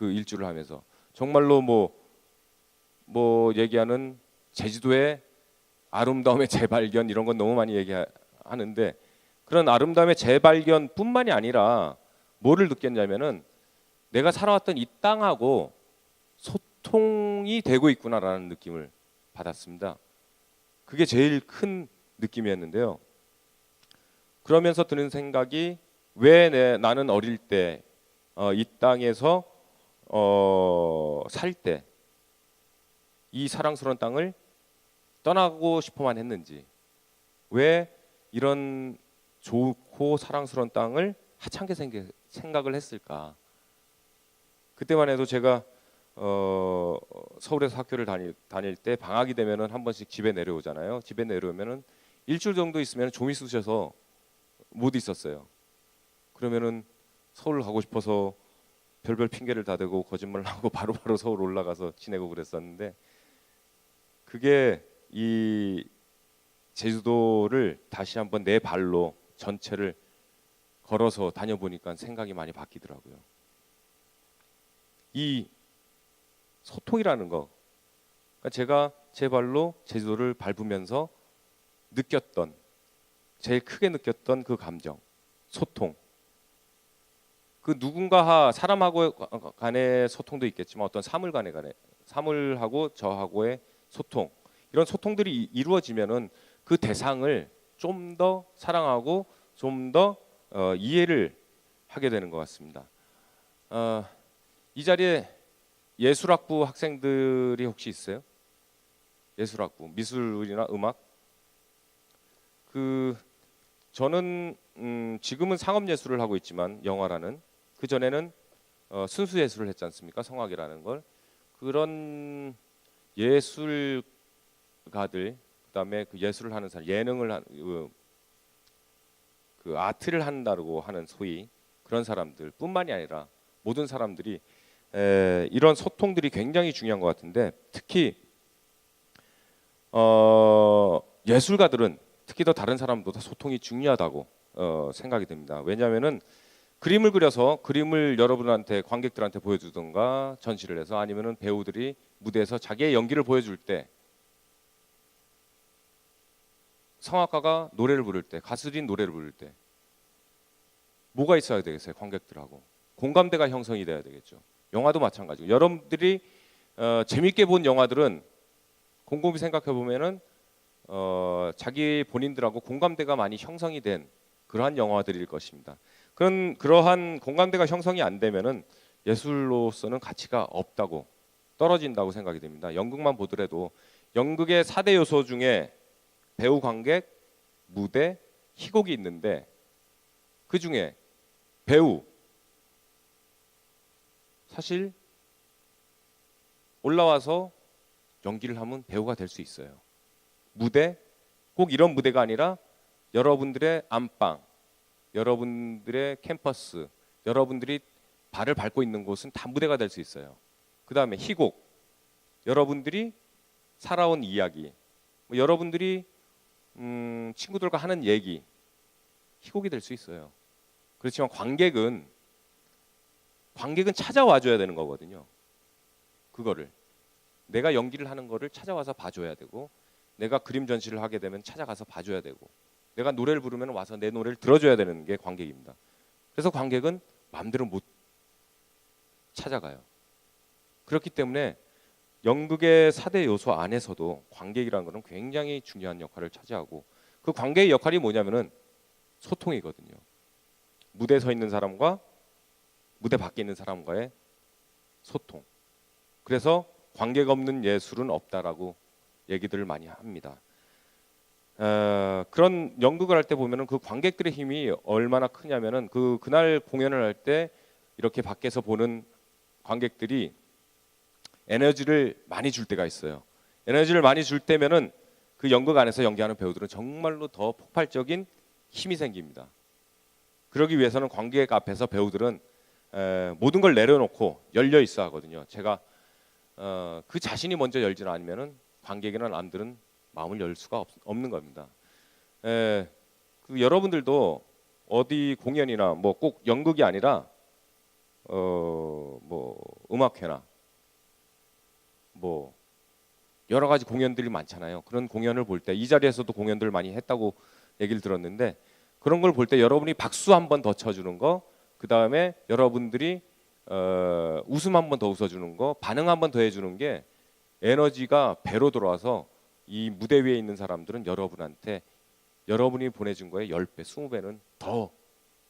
그 일주를 하면서 정말로 뭐 얘기하는 제주도의 아름다움의 재발견 이런 건 너무 많이 얘기하는데 그런 아름다움의 재발견뿐만이 아니라 뭐를 느꼈냐면은 내가 살아왔던 이 땅하고 소통이 되고 있구나라는 느낌을 받았습니다. 그게 제일 큰 느낌이었는데요. 그러면서 드는 생각이 왜 나는 어릴 때 이 땅에서 살 때 이 사랑스러운 땅을 떠나고 싶어만 했는지, 왜 이런 좋고 사랑스러운 땅을 하찮게 생각을 했을까. 그때만 해도 제가 서울에서 학교를 다닐 때 방학이 되면은 한 번씩 집에 내려오잖아요. 집에 내려오면은 일주일 정도 있으면 좀이 쑤셔서 못 있었어요. 그러면은 서울 가고 싶어서 별별 핑계를 다 대고 거짓말을 하고 바로바로 서울 올라가서 지내고 그랬었는데, 그게 이 제주도를 다시 한번 내 발로 전체를 걸어서 다녀보니까 생각이 많이 바뀌더라고요. 이 소통이라는 거, 그러니까 제가 제 발로 제주도를 밟으면서 느꼈던, 제일 크게 느꼈던 그 감정, 소통. 그 누군가 사람하고 간의 소통도 있겠지만 어떤 사물하고 저하고의 소통, 이런 소통들이 이루어지면은 그 대상을 좀 더 사랑하고 좀 더 이해를 하게 되는 것 같습니다. 이 자리에 예술학부 학생들이 혹시 있어요? 예술학부, 미술이나 음악? 저는 지금은 상업예술을 하고 있지만 영화라는, 그 전에는 순수예술을 했지 않습니까? 성악이라는 걸. 그런 예술가들, 그다음에 그 예술을 하는 사람, 예능을 그 아트를 한다고 하는 소위 그런 사람들 뿐만이 아니라 모든 사람들이 이런 소통들이 굉장히 중요한 것 같은데, 특히 예술가들은 특히 더 다른 사람보다 소통이 중요하다고 생각이 됩니다. 왜냐하면은 그림을 그려서 그림을 여러분한테, 관객들한테 보여주든가 전시를 해서, 아니면은 배우들이 무대에서 자기의 연기를 보여줄 때, 성악가가 노래를 부를 때, 가수들이 노래를 부를 때 뭐가 있어야 되겠어요? 관객들하고 공감대가 형성이 돼야 되겠죠. 영화도 마찬가지고, 여러분들이 재밌게 본 영화들은 곰곰이 생각해 보면은 자기 본인들하고 공감대가 많이 형성이 된 그러한 영화들일 것입니다. 그러한 공감대가 형성이 안 되면은 예술로서는 가치가 없다고, 떨어진다고 생각이 됩니다. 연극만 보더라도 연극의 4대 요소 중에 배우, 관객, 무대, 희곡이 있는데, 그 중에 배우, 사실 올라와서 연기를 하면 배우가 될 수 있어요. 무대, 꼭 이런 무대가 아니라 여러분들의 안방, 여러분들의 캠퍼스, 여러분들이 발을 밟고 있는 곳은 다 무대가 될 수 있어요. 그 다음에 희곡, 여러분들이 살아온 이야기, 여러분들이 친구들과 하는 얘기, 희곡이 될 수 있어요. 그렇지만 관객은 찾아와줘야 되는 거거든요. 그거를 내가 연기를 하는 거를 찾아와서 봐줘야 되고, 내가 그림 전시를 하게 되면 찾아가서 봐줘야 되고, 내가 노래를 부르면 와서 내 노래를 들어줘야 되는 게 관객입니다. 그래서 관객은 마음대로 못 찾아가요. 그렇기 때문에 연극의 4대 요소 안에서도 관객이라는 것은 굉장히 중요한 역할을 차지하고, 그 관객의 역할이 뭐냐면은 소통이거든요. 무대에 서 있는 사람과 무대 밖에 있는 사람과의 소통. 그래서 관객 없는 예술은 없다라고 얘기들을 많이 합니다. 그런 연극을 할 때 보면은 그 관객들의 힘이 얼마나 크냐면은 그날 공연을 할 때 이렇게 밖에서 보는 관객들이 에너지를 많이 줄 때가 있어요. 에너지를 많이 줄 때면은 그 연극 안에서 연기하는 배우들은 정말로 더 폭발적인 힘이 생깁니다. 그러기 위해서는 관객 앞에서 배우들은 모든 걸 내려놓고 열려 있어 하거든요. 제가 그 자신이 먼저 열지는 않으면은 관객이나 남들은 마음을 열 수가 없는 겁니다. 여러분들도 어디 공연이나 뭐 꼭 연극이 아니라 뭐 음악회나 뭐 여러 가지 공연들이 많잖아요. 그런 공연을 볼 때 이 자리에서도 공연들을 많이 했다고 얘기를 들었는데 그런 걸 볼 때 여러분이 박수 한 번 더 쳐주는 거, 그 다음에 여러분들이 웃음 한 번 더 웃어주는 거, 반응 한 번 더 해주는 게 에너지가 배로 돌아와서 이 무대 위에 있는 사람들은 여러분한테 여러분이 보내준 거에 10배, 20배는 더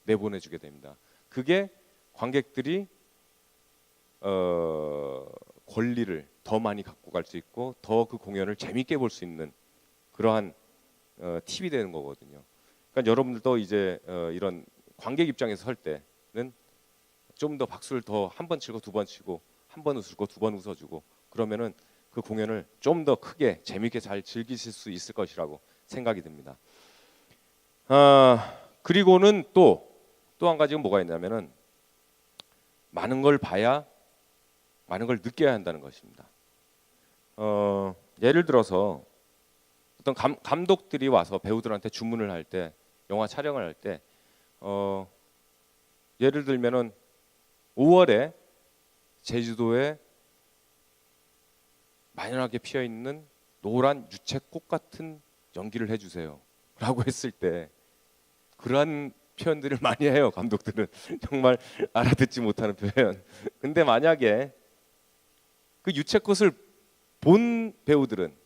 내보내주게 됩니다. 그게 관객들이 권리를 더 많이 갖고 갈 수 있고 더 그 공연을 재밌게 볼 수 있는 그러한 팁이 되는 거거든요. 그러니까 여러분들도 이제 이런 관객 입장에서 설 때는 좀 더 박수를 더 한 번 치고 두 번 치고 한 번 웃고 두 번 웃어주고 그러면은 그 공연을 좀 더 크게 재밌게 잘 즐기실 수 있을 것이라고 생각이 듭니다. 그리고는 또 한 가지가 뭐가 있냐면은 많은 걸 봐야 많은 걸 느껴야 한다는 것입니다. 예를 들어서 어떤 감독들이 와서 배우들한테 주문을 할 때, 영화 촬영을 할 때, 예를 들면은 5월에 제주도에 만연하게 피어 있는 노란 유채꽃 같은 연기를 해주세요라고 했을 때 그러한 표현들을 많이 해요. 감독들은 정말 알아듣지 못하는 표현. 근데 만약에 그 유채꽃을 본 배우들은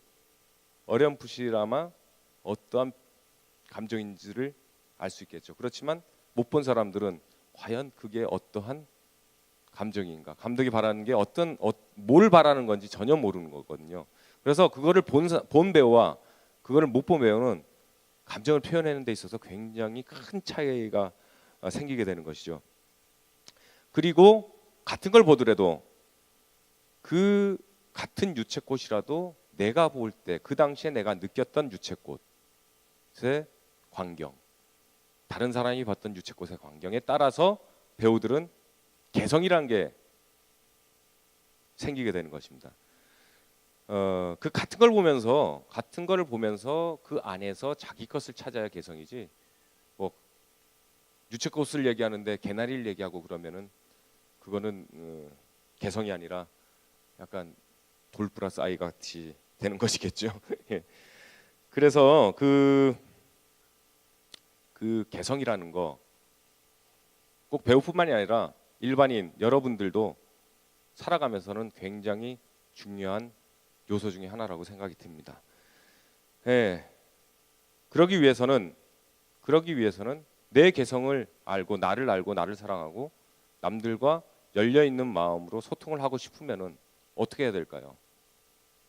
어렴풋이나마 어떠한 감정인지를 알 수 있겠죠. 그렇지만 못 본 사람들은 과연 그게 어떠한 감정인가? 감독이 바라는 게 뭘 바라는 건지 전혀 모르는 거거든요. 그래서 그거를 본 배우와 그거를 못 본 배우는 감정을 표현하는 데 있어서 굉장히 큰 차이가 생기게 되는 것이죠. 그리고 같은 걸 보더라도 그 같은 유채꽃이라도 내가 볼 때 그 당시에 내가 느꼈던 유채꽃의 광경, 다른 사람이 봤던 유채꽃의 광경에 따라서 배우들은 개성이라는 게 생기게 되는 것입니다. 그 같은 거를 보면서 그 안에서 자기 것을 찾아야 개성이지. 뭐 유채꽃을 얘기하는데 개나리를 얘기하고 그러면은 그거는 개성이 아니라 약간 돌 플러스 아이 같이 되는 것이겠죠. 예. 그래서 그 개성이라는 거 꼭 배우뿐만이 아니라 일반인 여러분들도 살아가면서는 굉장히 중요한 요소 중에 하나라고 생각이 듭니다. 예. 그러기 위해서는 내 개성을 알고 나를 사랑하고 남들과 열려 있는 마음으로 소통을 하고 싶으면은 어떻게 해야 될까요?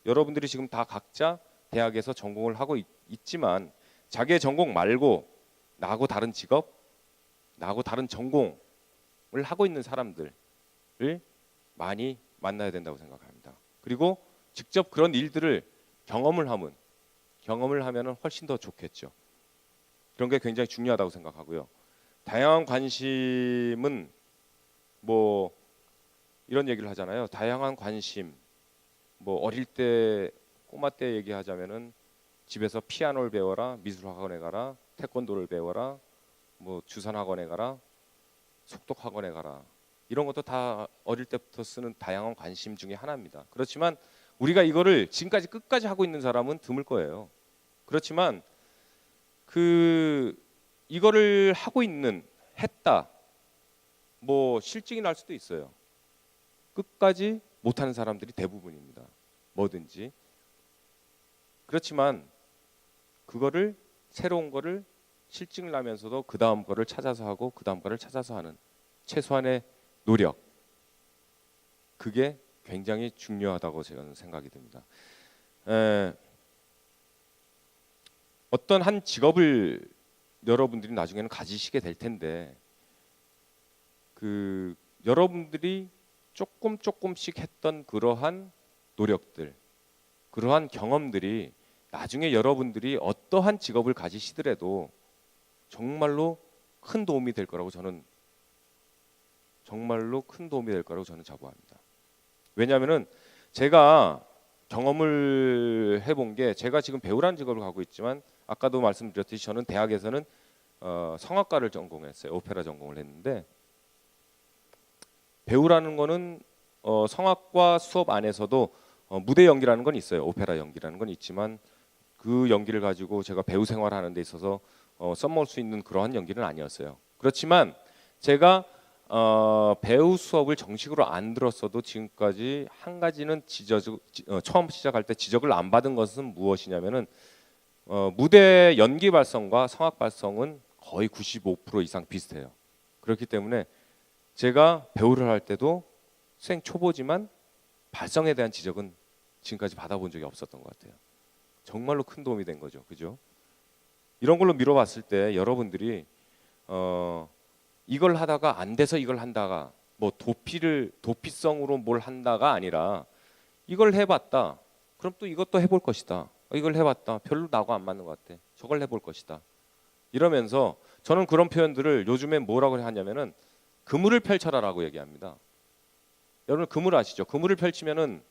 여러분들이 지금 다 각자 대학에서 전공을 하고 있지만 자기의 전공 말고 나하고 다른 직업, 나하고 다른 전공을 하고 있는 사람들을 많이 만나야 된다고 생각합니다. 그리고 직접 그런 일들을 경험을 하면은 훨씬 더 좋겠죠. 그런 게 굉장히 중요하다고 생각하고요. 다양한 관심은 뭐 이런 얘기를 하잖아요. 다양한 관심, 뭐 어릴 때 꼬마 때 얘기하자면은 집에서 피아노를 배워라, 미술학원에 가라, 태권도를 배워라, 뭐 주산학원에 가라, 속독학원에 가라. 이런 것도 다 어릴 때부터 쓰는 다양한 관심 중에 하나입니다. 그렇지만 우리가 이거를 지금까지 끝까지 하고 있는 사람은 드물 거예요. 그렇지만 이거를 하고 했다. 뭐 실증이 날 수도 있어요. 끝까지 못하는 사람들이 대부분입니다. 뭐든지. 그렇지만 그거를 새로운 거를 실증을 나면서도 그 다음 거를 찾아서 하고 그 다음 거를 찾아서 하는 최소한의 노력. 그게 굉장히 중요하다고 저는 생각이 듭니다. 어떤 한 직업을 여러분들이 나중에는 가지시게 될 텐데 여러분들이 조금씩 했던 그러한 노력들, 그러한 경험들이 나중에 여러분들이 어떠한 직업을 가지시더라도 정말로 큰 도움이 될 거라고 저는 자부합니다. 왜냐하면은 제가 경험을 해본 게 제가 지금 배우라는 직업을 가고 있지만 아까도 말씀드렸듯이 저는 대학에서는 성악가를 전공했어요. 오페라 전공을 했는데 배우라는 거는 성악과 수업 안에서도 무대 연기라는 건 있어요. 오페라 연기라는 건 있지만 그 연기를 가지고 제가 배우 생활하는 데 있어서 써먹을 수 있는 그러한 연기는 아니었어요. 그렇지만 제가 배우 수업을 정식으로 안 들었어도 지금까지 한 가지는 처음 시작할 때 지적을 안 받은 것은 무엇이냐면은 무대 연기 발성과 성악 발성은 거의 95% 이상 비슷해요. 그렇기 때문에 제가 배우를 할 때도 생 초보지만 발성에 대한 지적은 지금까지 받아본 적이 없었던 것 같아요. 정말로 큰 도움이 된 거죠, 그죠? 이런 걸로 미뤄봤을 때 여러분들이 이걸 하다가 안 돼서 이걸 한다가 뭐 도피성으로 뭘 한다가 아니라 이걸 해봤다. 그럼 또 이것도 해볼 것이다. 이걸 해봤다. 별로 나하고 안 맞는 것 같아. 저걸 해볼 것이다. 이러면서 저는 그런 표현들을 요즘에 뭐라고 하냐면은 그물을 펼쳐라라고 얘기합니다. 여러분 그물 아시죠? 그물을 펼치면은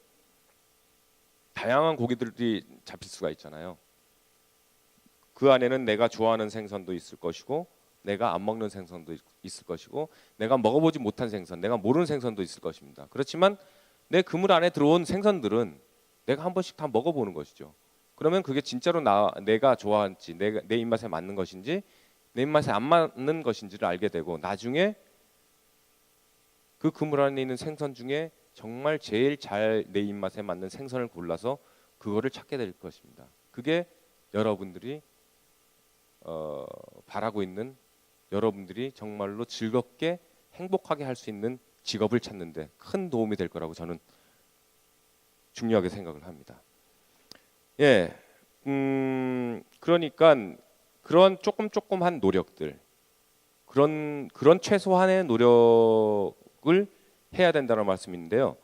다양한 고기들이 잡힐 수가 있잖아요. 그 안에는 내가 좋아하는 생선도 있을 것이고 내가 안 먹는 생선도 있을 것이고 내가 먹어보지 못한 생선, 내가 모르는 생선도 있을 것입니다. 그렇지만 내 그물 안에 들어온 생선들은 내가 한 번씩 다 먹어보는 것이죠. 그러면 그게 진짜로 내가 좋아하는지 내 입맛에 맞는 것인지 내 입맛에 안 맞는 것인지를 알게 되고 나중에 그 그물 안에 있는 생선 중에 정말 제일 잘 내 입맛에 맞는 생선을 골라서 그거를 찾게 될 것입니다. 그게 여러분들이 바라고 있는 여러분들이 정말로 즐겁게 행복하게 할 수 있는 직업을 찾는데 큰 도움이 될 거라고 저는 중요하게 생각을 합니다. 예, 그러니까 그런 조금한 노력들, 그런 최소한의 노력을 해야 된다는 말씀인데요.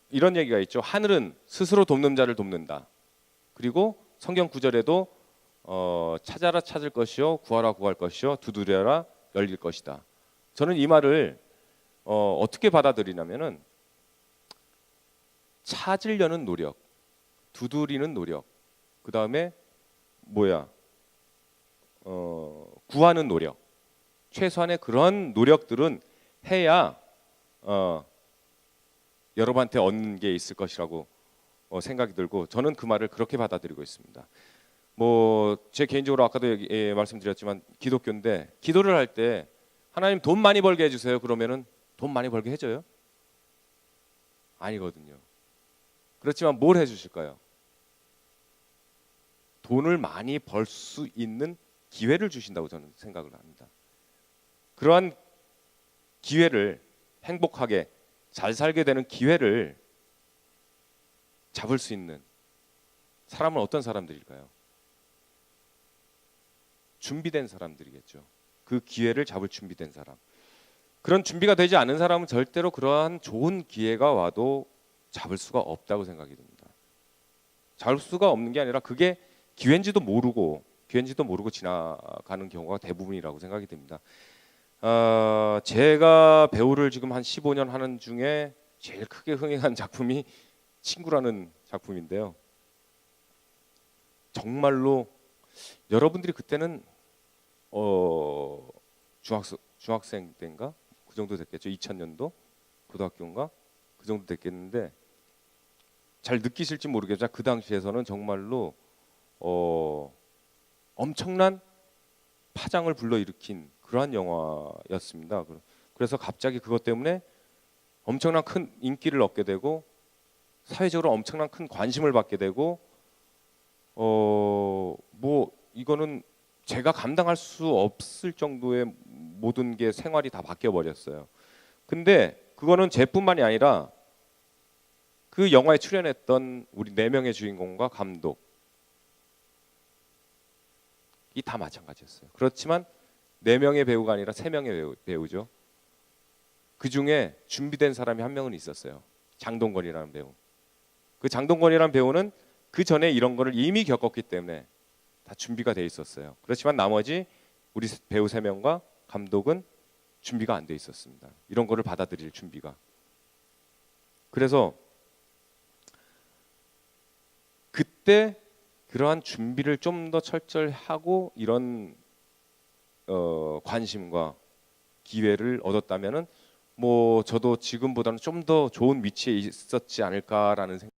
이런 얘기가 있죠. 하늘은 스스로 돕는 자를 돕는다. 그리고 성경 구절에도 찾아라 찾을 것이요 구하라 구할 것이요 두드려라 열릴 것이다. 저는 이 말을 어떻게 받아들이냐면은 찾으려는 노력, 두드리는 노력, 그 다음에 구하는 노력, 최소한의 그런 노력들은 해야 여러분한테 얻는 게 있을 것이라고 생각이 들고 저는 그 말을 그렇게 받아들이고 있습니다. 뭐 제 개인적으로 아까도 말씀드렸지만 기독교인데 기도를 할 때 하나님 돈 많이 벌게 해주세요. 그러면은 돈 많이 벌게 해줘요? 아니거든요. 그렇지만 뭘 해주실까요? 돈을 많이 벌 수 있는 기회를 주신다고 저는 생각을 합니다. 그러한 기회를 행복하게 잘 살게 되는 기회를 잡을 수 있는 사람은 어떤 사람들일까요? 준비된 사람들이겠죠. 그 기회를 잡을 준비된 사람. 그런 준비가 되지 않은 사람은 절대로 그러한 좋은 기회가 와도 잡을 수가 없다고 생각이 듭니다. 잡을 수가 없는 게 아니라 그게 기회인지도 모르고 지나가는 경우가 대부분이라고 생각이 됩니다. 제가 배우를 지금 한 15년 하는 중에 제일 크게 흥행한 작품이 친구라는 작품인데요. 정말로 여러분들이 그때는 중학생 때인가 그 정도 됐겠죠. 2000년도 고등학교인가 그 정도 됐겠는데 잘 느끼실지 모르겠지만 그 당시에서는 정말로 엄청난 파장을 불러일으킨 그러한 영화였습니다. 그래서 갑자기 그것 때문에 엄청난 큰 인기를 얻게 되고 사회적으로 엄청난 큰 관심을 받게 되고 뭐 이거는 제가 감당할 수 없을 정도의 모든 게 생활이 다 바뀌어 버렸어요. 근데 그거는 제뿐만이 아니라 그 영화에 출연했던 우리 4명의 주인공과 감독 이 다 마찬가지였어요. 그렇지만 4명의 배우가 아니라 3명의 배우죠. 그 중에 준비된 사람이 한 명은 있었어요. 장동건이라는 배우. 그 장동건이라는 배우는 그 전에 이런 거를 이미 겪었기 때문에 다 준비가 돼 있었어요. 그렇지만 나머지 우리 배우 3명과 감독은 준비가 안 돼 있었습니다. 이런 거를 받아들일 준비가. 그래서 그때 그러한 준비를 좀 더 철저히 하고 이런 관심과 기회를 얻었다면은 뭐 저도 지금보다는 좀 더 좋은 위치에 있었지 않을까라는 생각.